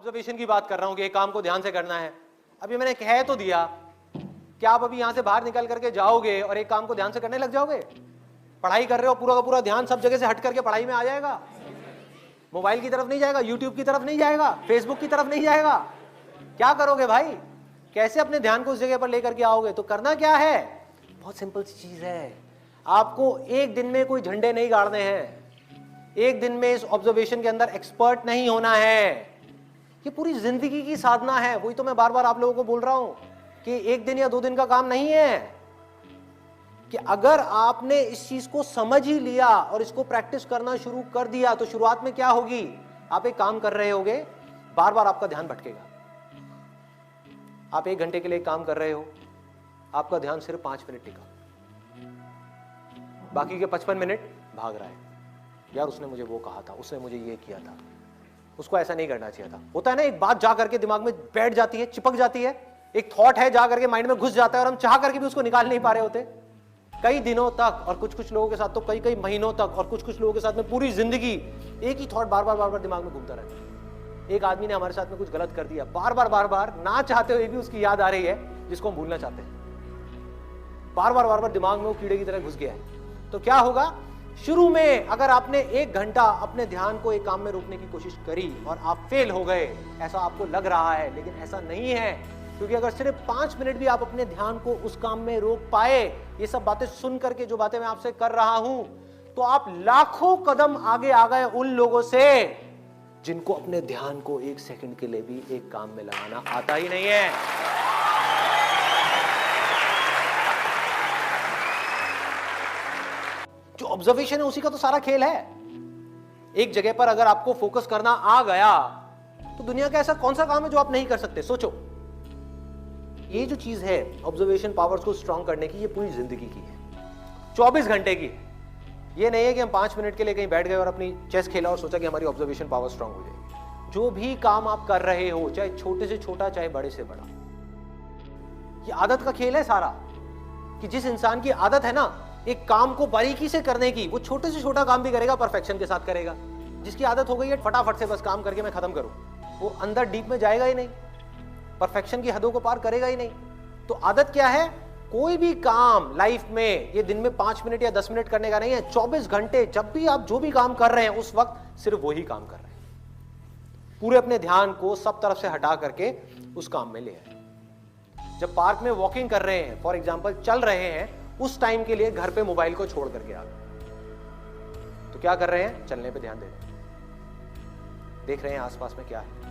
Observation की बात कर रहा हूं कि एक काम को ध्यान से करना है। अभी मैंने कह तो दिया कि आप अभी यहां से बाहर निकल करके जाओगे और एक काम को ध्यान से करने लग जाओगे। पढ़ाई कर रहे हो, पूरा का पूरा ध्यान सब जगह से हट करके पढ़ाई में आ जाएगा। मोबाइल की तरफ नहीं जाएगा, यूट्यूब की तरफ नहीं जाएगा, फेसबुक की तरफ नहीं जाएगा। क्या करोगे भाई? कैसे अपने ध्यान को उस जगह पर लेकर के आओगे? तो करना क्या है? बहुत सिंपल सी चीज है। आपको एक दिन में कोई झंडे नहीं गाड़ने हैं, एक दिन में इस ऑब्जर्वेशन के अंदर एक्सपर्ट नहीं होना है। ये पूरी जिंदगी की साधना है। वही तो मैं बार बार आप लोगों को बोल रहा हूं कि एक दिन या 2 दिन का काम नहीं है। कि अगर आपने इस चीज को समझ ही लिया और इसको प्रैक्टिस करना शुरू कर दिया तो शुरुआत में क्या होगी? आप एक काम कर रहे होगे, बार बार आपका ध्यान भटकेगा। आप 1 घंटे के लिए काम कर रहे हो, आपका ध्यान सिर्फ 5 मिनट टिका, बाकी के 55 मिनट भाग रहा है। यार उसने मुझे वो कहा था, उसने मुझे ये किया था, उसको ऐसा नहीं करना चाहिए था। होता है ना, एक बात जा करके दिमाग में बैठ जाती है, चिपक जाती है, एक थॉट है जा करके माइंड में घुस जाता है और हम चाह करके भी उसको निकाल नहीं पा रहे होते कई दिनों तक, और कुछ लोगों के साथ तो कई महीनों तक, और कुछ लोगों के साथ में पूरी जिंदगी एक ही थॉट बार बार दिमाग में घूमता रहता है। एक आदमी ने हमारे साथ में कुछ गलत कर दिया, बार बार ना चाहते हुए भी उसकी याद आ रही है, जिसको हम भूलना चाहते हैं। बार बार दिमाग में वो कीड़े की तरह घुस गया है। तो क्या होगा? शुरू में अगर आपने 1 घंटा अपने ध्यान को एक काम में रोकने की कोशिश करी और आप फेल हो गए, ऐसा आपको लग रहा है, लेकिन ऐसा नहीं है। क्योंकि अगर सिर्फ 5 मिनट भी आप अपने ध्यान को उस काम में रोक पाए, ये सब बातें सुन करके जो बातें मैं आपसे कर रहा हूं, तो आप लाखों कदम आगे आ गए उन लोगों से जिनको अपने ध्यान को 1 सेकंड के लिए भी एक काम में लगाना आता ही नहीं है। जो ऑब्जर्वेशन है उसी का तो सारा खेल है। एक जगह पर अगर आपको फोकस करना आ गया तो दुनिया का ऐसा कौन सा काम है जो आप नहीं कर सकते? सोचो। ये जो चीज है ऑब्जर्वेशन पावर्स को स्ट्रांग करने की, ये पूरी जिंदगी की है, 24 घंटे की। ये नहीं है कि हम 5 मिनट के लिए कहीं बैठ गए और अपनी चेस खेला और सोचा कि हमारी ऑब्जर्वेशन पावर स्ट्रांग हो जाएगी। जो भी काम आप कर रहे हो, चाहे छोटे से छोटा चाहे बड़े से बड़ा, ये आदत का खेल है सारा। कि जिस इंसान की आदत है ना एक काम को बारीकी से करने की, वो छोटे से छोटा काम भी करेगा, परफेक्शन के साथ करेगा। जिसकी आदत हो गई है फटाफट से बस काम करके मैं खत्म करूं, वो अंदर डीप में जाएगा ही नहीं, परफेक्शन की हदों को पार करेगा ही नहीं। तो आदत क्या है? कोई भी काम लाइफ में ये दिन में 5 मिनट या 10 मिनट करने का नहीं है, 24 घंटे जब भी आप जो भी काम कर रहे हैं उस वक्त सिर्फ वही काम कर रहे हैं। पूरे अपने ध्यान को सब तरफ से हटा करके उस काम में ले आए। जब पार्क में वॉकिंग कर रहे हैं, फॉर एग्जाम्पल चल रहे हैं, उस टाइम के लिए घर पे मोबाइल को छोड़ करके आ गए। तो क्या कर रहे हैं? चलने पे ध्यान दे रहे हैं, देख रहे हैं आसपास में क्या है।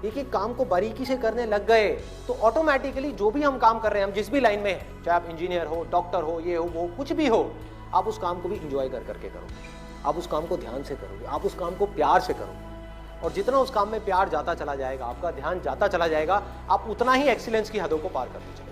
एक काम को बारीकी से करने लग गए तो ऑटोमेटिकली जो भी हम काम कर रहे हैं, हम जिस भी लाइन में हैं, चाहे आप इंजीनियर हो, डॉक्टर हो, ये हो वो कुछ भी हो, आप उस काम को भी इंजॉय कर करके करोगे। आप उस काम को ध्यान से करोगे, आप उस काम को प्यार से करोगे। और जितना उस काम में प्यार जाता चला जाएगा, आपका ध्यान जाता चला जाएगा, आप उतना ही एक्सीलेंस की हदों को पार करते जाओगे।